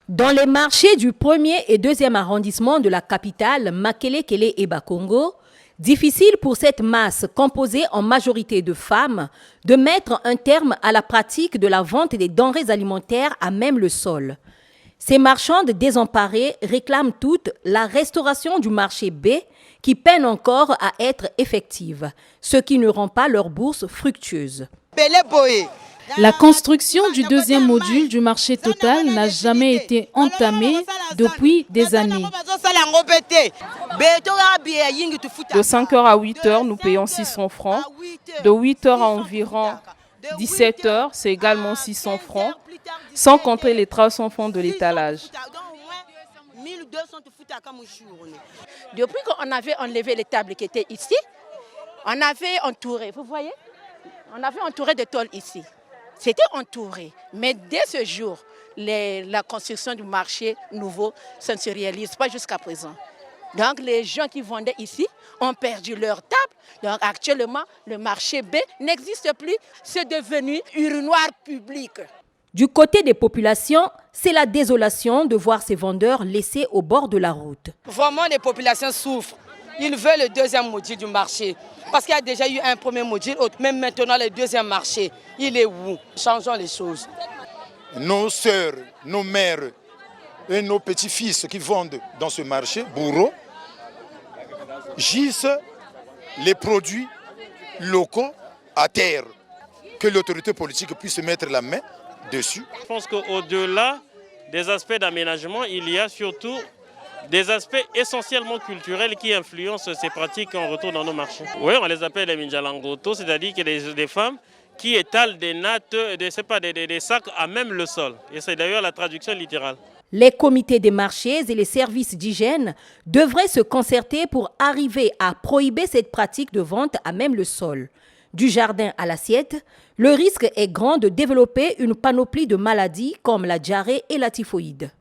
Dans les marchés du 1er et 2e arrondissement de la capitale, Makele-Kele et Bakongo, difficile pour cette masse composée en majorité de femmes de mettre un terme à la pratique de la vente des denrées alimentaires à même le sol. Ces marchandes désemparées réclament toutes la restauration du marché B qui peine encore à être effective, ce qui ne rend pas leur bourse fructueuse. La construction du 2e module du marché total n'a jamais été entamée depuis des années. De 5h à 8h, nous payons 600 francs. De 8h à environ 17h, c'est également 600 francs, sans compter les 300 francs de l'étalage. Depuis qu'on avait enlevé les tables qui étaient ici, on avait entouré, vous voyez, on avait entouré de tôles ici. C'était entouré, mais dès ce jour, la construction du marché nouveau, ça ne se réalise pas jusqu'à présent. Donc les gens qui vendaient ici ont perdu leur table. Donc actuellement, le marché B n'existe plus. C'est devenu urinoir public. Du côté des populations, c'est la désolation de voir ces vendeurs laissés au bord de la route. Vraiment, les populations souffrent. Ils veulent le 2e module du marché. Parce qu'il y a déjà eu un 1er module, même maintenant le 2e marché. Il est où? Changeons les choses. Nos sœurs, nos mères et nos petits-fils qui vendent dans ce marché, bourreau, gisent les produits locaux à terre. Que l'autorité politique puisse mettre la main dessus. Je pense qu'au-delà des aspects d'aménagement, il y a surtout des aspects essentiellement culturels qui influencent ces pratiques qu'on retrouve dans nos marchés. Oui, on les appelle les minjalangoto, c'est-à-dire que des femmes qui étalent des nattes, des sacs à même le sol. Et c'est d'ailleurs la traduction littérale. Les comités des marchés et les services d'hygiène devraient se concerter pour arriver à prohiber cette pratique de vente à même le sol. Du jardin à l'assiette, le risque est grand de développer une panoplie de maladies comme la diarrhée et la typhoïde.